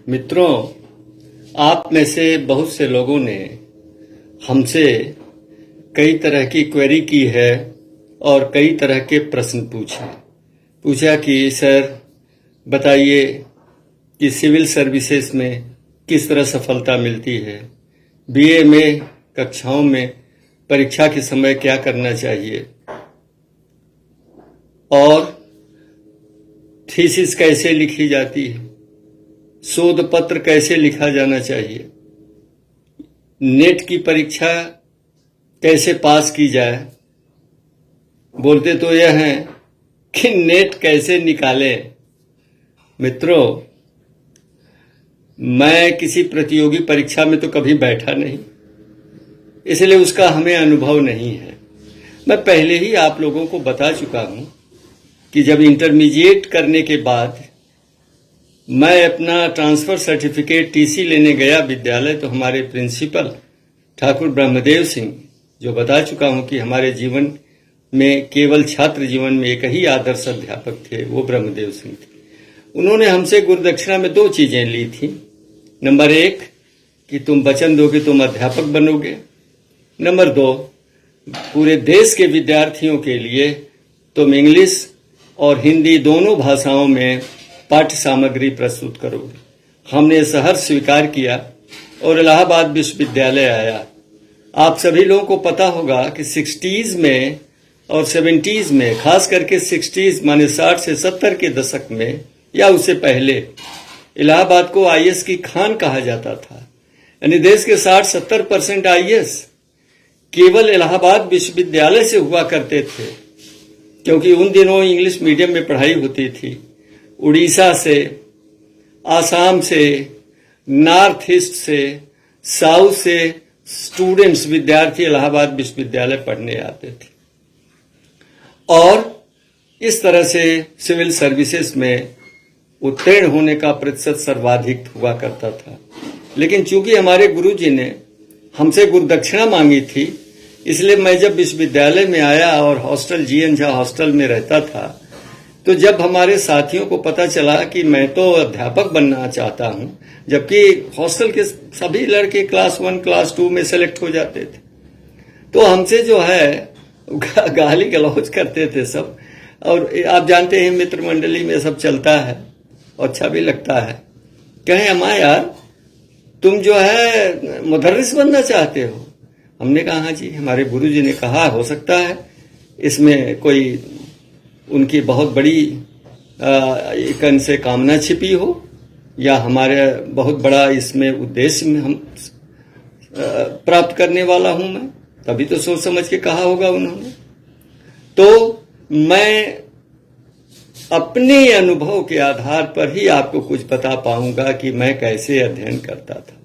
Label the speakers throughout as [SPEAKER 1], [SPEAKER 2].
[SPEAKER 1] मित्रों, आप में से बहुत से लोगों ने हमसे कई तरह की क्वेरी की है और कई तरह के प्रश्न पूछा कि सर बताइए कि सिविल सर्विसेज में किस तरह सफलता मिलती है, बीए में कक्षाओं में परीक्षा के समय क्या करना चाहिए और थीसिस कैसे लिखी जाती है, शोध पत्र कैसे लिखा जाना चाहिए, नेट की परीक्षा कैसे पास की जाए। बोलते तो यह है कि नेट कैसे निकालें। मित्रों, मैं किसी प्रतियोगी परीक्षा में तो कभी बैठा नहीं, इसलिए उसका हमें अनुभव नहीं है। मैं पहले ही आप लोगों को बता चुका हूं कि जब इंटरमीडिएट करने के बाद मैं अपना ट्रांसफर सर्टिफिकेट टीसी लेने गया विद्यालय, तो हमारे प्रिंसिपल ठाकुर ब्रह्मदेव सिंह, जो बता चुका हूं कि हमारे जीवन में केवल छात्र जीवन में एक ही आदर्श अध्यापक थे, वो ब्रह्मदेव सिंह थे। उन्होंने हमसे गुरुदक्षिणा में 2 चीजें ली थी। नंबर 1 कि तुम वचन दो कि तुम अध्यापक बनोगे। नंबर 2, पूरे देश के विद्यार्थियों के लिए तुम इंग्लिश और हिंदी दोनों भाषाओं में पाठ्य सामग्री प्रस्तुत करोगे। हमने सहर्ष स्वीकार किया और इलाहाबाद विश्वविद्यालय आया। आप सभी लोगों को पता होगा कि 60s में और 70s में, खास करके 60s माने 60 से 70 के दशक में या उससे पहले, इलाहाबाद को आईएएस की खान कहा जाता था। यानी देश के 60-70% आईएएस केवल इलाहाबाद विश्वविद्यालय से हुआ करते थे, क्योंकि उन दिनों इंग्लिश मीडियम में पढ़ाई होती थी। उड़ीसा से, आसाम से, नॉर्थ ईस्ट से, साउथ से स्टूडेंट्स, विद्यार्थी इलाहाबाद विश्वविद्यालय पढ़ने आते थे और इस तरह से सिविल सर्विसेज में उत्तीर्ण होने का प्रतिशत सर्वाधिक हुआ करता था। लेकिन चूंकि हमारे गुरुजी ने हमसे गुरुदक्षिणा मांगी थी, इसलिए मैं जब विश्वविद्यालय में आया और हॉस्टल जीएन झा हॉस्टल में रहता था, तो जब हमारे साथियों को पता चला कि मैं तो अध्यापक बनना चाहता हूं, जबकि हॉस्टल के सभी लड़के क्लास 1 क्लास 2 में सेलेक्ट हो जाते थे, तो हमसे जो है गाली गलौज करते थे सब। और आप जानते हैं मित्र मंडली में सब चलता है और अच्छा भी लगता है। कहें अम्मा यार, तुम जो है मुदर्रिस बनना चाहते हो? हमने कहा हाँ जी। हमारे गुरुजी ने कहा हो सकता है इसमें कोई उनकी बहुत बड़ी एक से कामना छिपी हो, या हमारे बहुत बड़ा इसमें उद्देश्य में हम प्राप्त करने वाला हूं मैं, तभी तो सोच समझ के कहा होगा उन्होंने। तो मैं अपने अनुभव के आधार पर ही आपको कुछ बता पाऊंगा कि मैं कैसे अध्ययन करता था।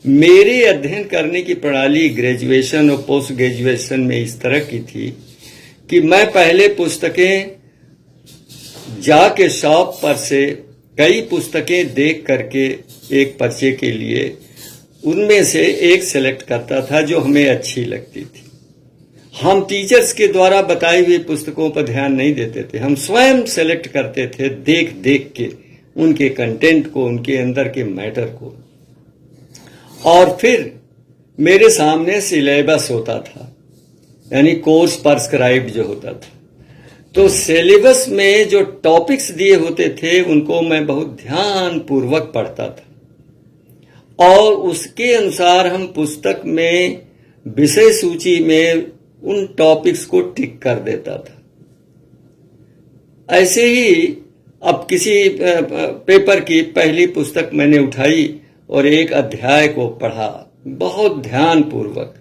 [SPEAKER 1] मेरे अध्ययन करने की प्रणाली ग्रेजुएशन और पोस्ट ग्रेजुएशन में इस तरह की थी कि मैं पहले पुस्तकें जाके शॉप पर से कई पुस्तकें देख करके एक पर्चे के लिए उनमें से एक सेलेक्ट करता था जो हमें अच्छी लगती थी। हम टीचर्स के द्वारा बताई हुई पुस्तकों पर ध्यान नहीं देते थे, हम स्वयं सेलेक्ट करते थे देख देख के उनके कंटेंट को, उनके अंदर के मैटर को। और फिर मेरे सामने सिलेबस होता था, यानी कोर्स प्रिस्क्राइब्ड जो होता था। तो सिलेबस में जो टॉपिक्स दिए होते थे उनको मैं बहुत ध्यान पूर्वक पढ़ता था और उसके अनुसार हम पुस्तक में विषय सूची में उन टॉपिक्स को टिक कर देता था। ऐसे ही अब किसी पेपर की पहली पुस्तक मैंने उठाई और एक अध्याय को पढ़ा, बहुत ध्यान पूर्वक,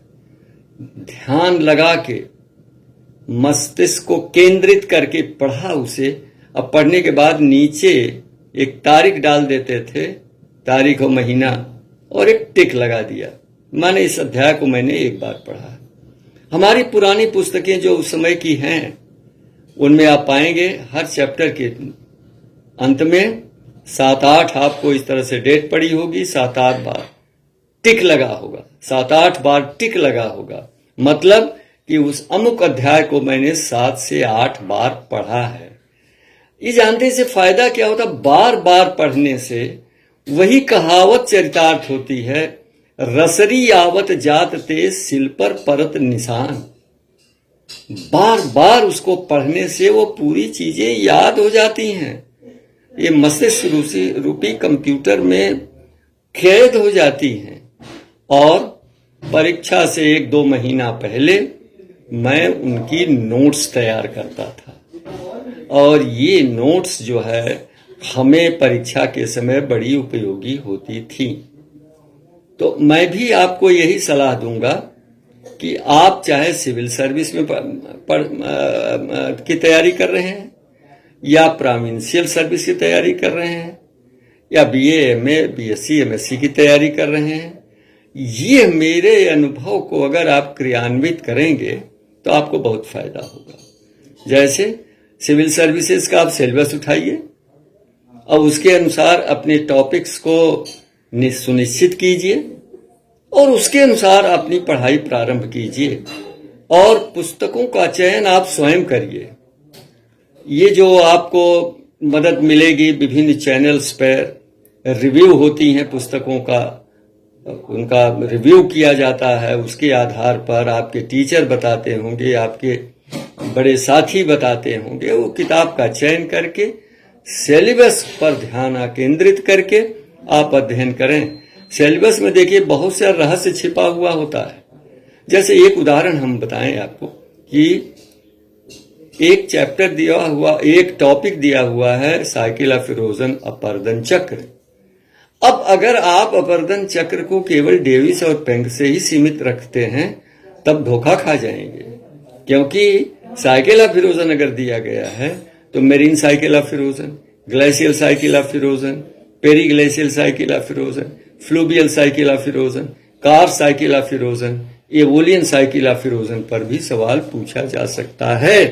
[SPEAKER 1] ध्यान लगा के मस्तिष्क को केंद्रित करके पढ़ा उसे। अब पढ़ने के बाद नीचे एक तारीख डाल देते थे, तारीख और महीना, और एक टिक लगा दिया, माने इस अध्याय को मैंने एक बार पढ़ा। हमारी पुरानी पुस्तकें जो उस समय की हैं उनमें आप पाएंगे हर चैप्टर के अंत में 7-8 आपको इस तरह से डेट पड़ी होगी, 7-8 बार टिक लगा होगा, 7-8 बार टिक लगा होगा, मतलब कि उस अमुक अध्याय को मैंने 7 से 8 बार पढ़ा है। ये जानने से फायदा क्या होता? बार बार पढ़ने से वही कहावत चरितार्थ होती है, रसरी आवत जात ते सिल पर परत निशान। बार बार उसको पढ़ने से वो पूरी चीजें याद हो जाती हैं। ये मस्तिष्क रूपी कंप्यूटर में कैद हो जाती हैं। और परीक्षा से 1-2 महीना पहले मैं उनकी नोट्स तैयार करता था, और ये नोट्स जो है हमें परीक्षा के समय बड़ी उपयोगी होती थी। तो मैं भी आपको यही सलाह दूंगा कि आप चाहे सिविल सर्विस में की तैयारी कर रहे हैं, या प्रोविंशियल सर्विस की तैयारी कर रहे हैं, या बीए, एमए, बीएससी, एमएससी की तैयारी कर रहे हैं, ये मेरे अनुभव को अगर आप क्रियान्वित करेंगे तो आपको बहुत फायदा होगा। जैसे सिविल सर्विसेज का आप सिलेबस उठाइए और उसके अनुसार अपने टॉपिक्स को सुनिश्चित कीजिए और उसके अनुसार अपनी पढ़ाई प्रारंभ कीजिए, और पुस्तकों का चयन आप स्वयं करिए। ये जो आपको मदद मिलेगी, विभिन्न चैनल्स पर रिव्यू होती हैं पुस्तकों का, उनका रिव्यू किया जाता है, उसके आधार पर आपके टीचर बताते होंगे, आपके बड़े साथी बताते होंगे, वो किताब का चयन करके सिलेबस पर ध्यान केंद्रित करके आप अध्ययन करें। सिलेबस में देखिए बहुत सा रहस्य छिपा हुआ होता है। जैसे एक उदाहरण हम बताएं आपको कि एक चैप्टर दिया हुआ, एक टॉपिक दिया हुआ है साइकिल ऑफ इरोजन, अपर्दन चक्र। अब अगर आप अपर्दन चक्र को केवल डेविस और पेंक से ही सीमित रखते हैं तब धोखा खा जाएंगे, क्योंकि साइकिल ऑफ इरोजन अगर दिया गया है तो marine cycle of erosion, glacial cycle of erosion, periglacial cycle of erosion, fluvial cycle of erosion, karst cycle of erosion, aeolian cycle of erosion पर भी सवाल पूछा जा सकता है।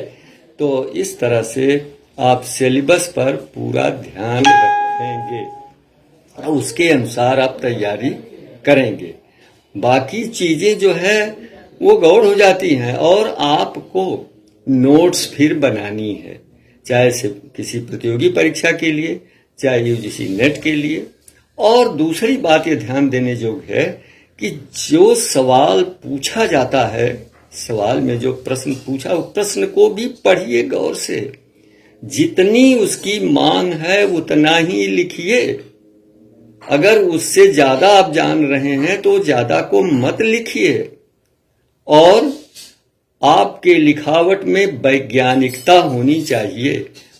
[SPEAKER 1] तो इस तरह से आप सिलेबस पर पूरा ध्यान रखेंगे और उसके अनुसार आप तैयारी करेंगे। बाकी चीजें जो है वो गौड़ हो जाती हैं, और आपको नोट्स फिर बनानी है, चाहे से किसी प्रतियोगी परीक्षा के लिए, चाहे यूजीसी नेट के लिए। और दूसरी बात ये ध्यान देने योग्य है कि जो सवाल पूछा जाता है, सवाल में जो प्रश्न पूछा, वो प्रश्न को भी पढ़िए गौर से। जितनी उसकी मांग है उतना ही लिखिए। अगर उससे ज्यादा आप जान रहे हैं तो ज्यादा को मत लिखिए। और आपके लिखावट में वैज्ञानिकता होनी चाहिए।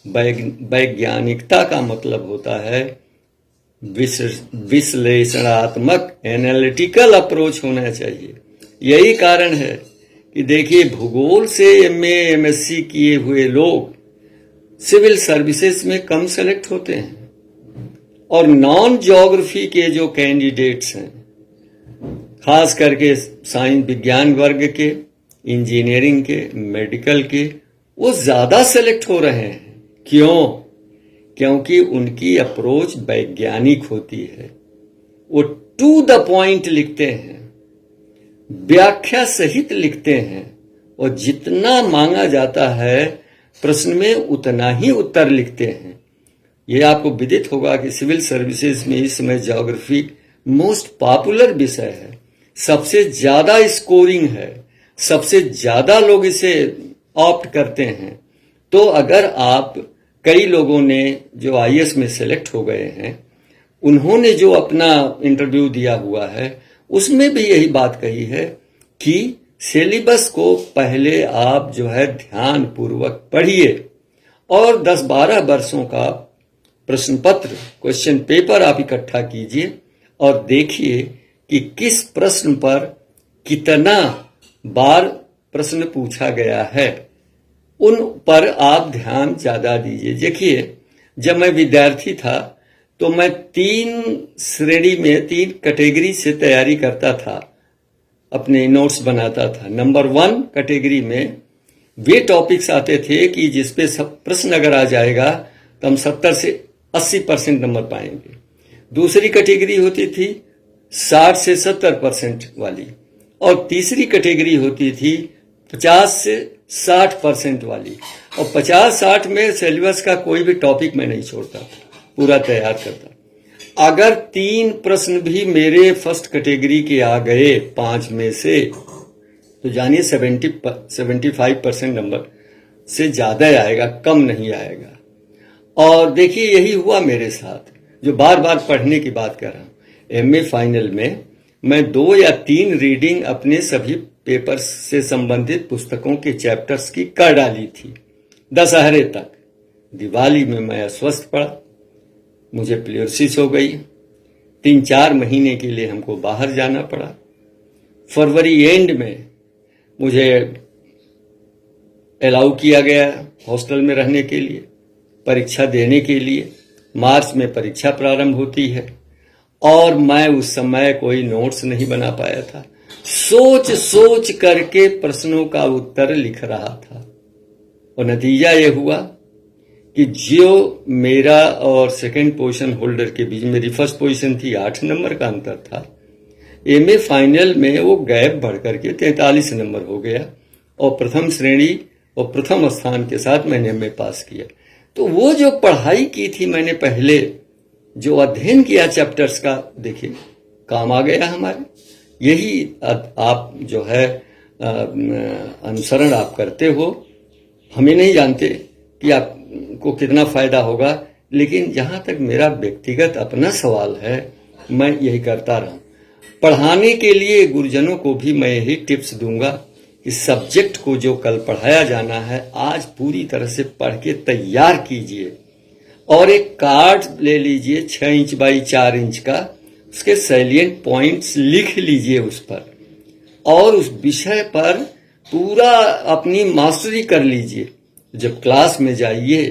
[SPEAKER 1] वैज्ञानिकता का मतलब होता है विश्लेषणात्मक, एनालिटिकल अप्रोच होना चाहिए। यही कारण है कि देखिए भूगोल से एमए, एमएससी किए हुए लोग सिविल सर्विसेज में कम सेलेक्ट होते हैं, और नॉन ज्योग्राफी के जो कैंडिडेट्स हैं, खास करके साइंस विज्ञान वर्ग के, इंजीनियरिंग के, मेडिकल के, वो ज्यादा सेलेक्ट हो रहे हैं। क्यों? क्योंकि उनकी अप्रोच वैज्ञानिक होती है। वो टू द पॉइंट लिखते हैं, व्याख्या सहित लिखते हैं, और जितना मांगा जाता है प्रश्न में उतना ही उत्तर लिखते हैं। ये आपको विदित होगा कि सिविल सर्विसेज में इस समय ज्योग्राफी मोस्ट पॉपुलर विषय है, सबसे ज्यादा स्कोरिंग है, सबसे ज्यादा लोग इसे ऑप्ट करते हैं। तो अगर आप, कई लोगों ने जो आईएएस में सेलेक्ट हो गए हैं, उन्होंने जो अपना इंटरव्यू दिया हुआ है उसमें भी यही बात कही है कि सिलेबस को पहले आप जो है ध्यान पूर्वक पढ़िए, और 10-12 वर्षों का प्रश्न पत्र, क्वेश्चन पेपर आप इकट्ठा कीजिए और देखिए कि किस प्रश्न पर कितना बार प्रश्न पूछा गया है, उन पर आप ध्यान ज्यादा दीजिए। देखिए जब मैं विद्यार्थी था तो मैं 3 श्रेणी में, 3 कैटेगरी से तैयारी करता था, अपने नोट्स बनाता था। नंबर 1 कैटेगरी में वे टॉपिक्स आते थे कि जिसपे प्रश्न अगर आ जाएगा तो हम 70 से 80% नंबर पाएंगे। दूसरी कैटेगरी होती थी 60 से 70% वाली, और तीसरी कैटेगरी होती थी 50 से 60% वाली। और 50-60 में सिलेबस का कोई भी टॉपिक मैं नहीं छोड़ता, पूरा तैयार करता। अगर 3 प्रश्न भी मेरे फर्स्ट कैटेगरी के आ गए 5 में से, तो जानिए 75% नंबर से ज्यादा आएगा, कम नहीं आएगा। और देखिए यही हुआ मेरे साथ, जो बार बार पढ़ने की बात कर रहा हूं। एमए फाइनल में मैं 2 या 3 रीडिंग अपने सभी पेपर्स से संबंधित पुस्तकों के चैप्टर्स की कर डाली थी दशहरे तक। दिवाली में मैं अस्वस्थ पड़ा, मुझे प्लेयोरसिस हो गई, 3-4 महीने के लिए हमको बाहर जाना पड़ा। फरवरी एंड में मुझे अलाउ किया गया हॉस्टल में रहने के लिए, परीक्षा देने के लिए। मार्च में परीक्षा प्रारंभ होती है और मैं उस समय कोई नोट्स नहीं बना पाया था। सोच सोच करके प्रश्नों का उत्तर लिख रहा था और नतीजा ये हुआ कि जो मेरा और सेकंड पोजीशन होल्डर के बीच, मेरी फर्स्ट पोजीशन थी, 8 नंबर का अंतर था, एमए फाइनल में वो गैप बढ़ करके 43 नंबर हो गया और प्रथम श्रेणी और प्रथम स्थान के साथ मैंने एमए पास किया। तो वो जो पढ़ाई की थी मैंने पहले, जो अध्ययन किया चैप्टर्स का, देखिए काम आ गया हमारे। यही आप जो है अनुसरण आप करते हो, हमें नहीं जानते कि आपको कितना फायदा होगा, लेकिन जहां तक मेरा व्यक्तिगत अपना सवाल है, मैं यही करता रहा। पढ़ाने के लिए गुरुजनों को भी मैं यही टिप्स दूंगा कि सब्जेक्ट को जो कल पढ़ाया जाना है, आज पूरी तरह से पढ़ के तैयार कीजिए और एक कार्ड ले लीजिए 6 इंच बाई 4 इंच का, उसके सैलिएंट पॉइंट्स लिख लीजिए उस पर और उस विषय पर पूरा अपनी मास्टरी कर लीजिए। जब क्लास में जाइए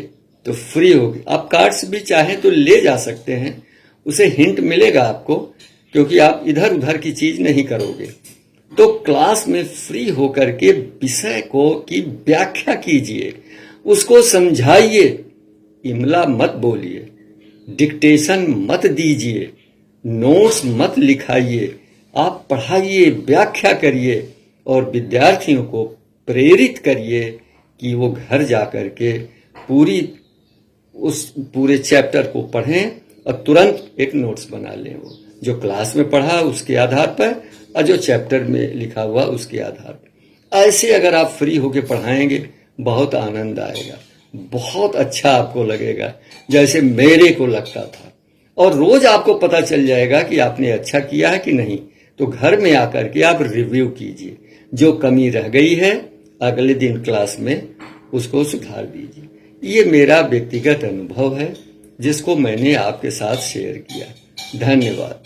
[SPEAKER 1] तो फ्री होगी। आप कार्ड्स भी चाहें तो ले जा सकते हैं, उसे हिंट मिलेगा आपको, क्योंकि आप इधर उधर की चीज नहीं करोगे। तो क्लास में फ्री होकर के विषय को की व्याख्या कीजिए, उसको समझाइए, इमला मत बोलिए, डिक्टेशन मत दीजिए, नोट्स मत लिखाइए, आप पढ़ाइए, व्याख्या करिए और विद्यार्थियों को प्रेरित करिए कि वो घर जाकर के पूरे चैप्टर को पढ़ें और तुरंत एक नोट्स बना लें, वो जो क्लास में पढ़ा उसके आधार पर और जो चैप्टर में लिखा हुआ उसके आधार पर। ऐसे अगर आप फ्री होके पढ़ाएंगे, बहुत आनंद आएगा, बहुत अच्छा आपको लगेगा, जैसे मेरे को लगता था। और रोज आपको पता चल जाएगा कि आपने अच्छा किया है कि नहीं। तो घर में आकर के आप रिव्यू कीजिए, जो कमी रह गई है अगले दिन क्लास में उसको सुधार दीजिए। ये मेरा व्यक्तिगत अनुभव है जिसको मैंने आपके साथ शेयर किया। धन्यवाद।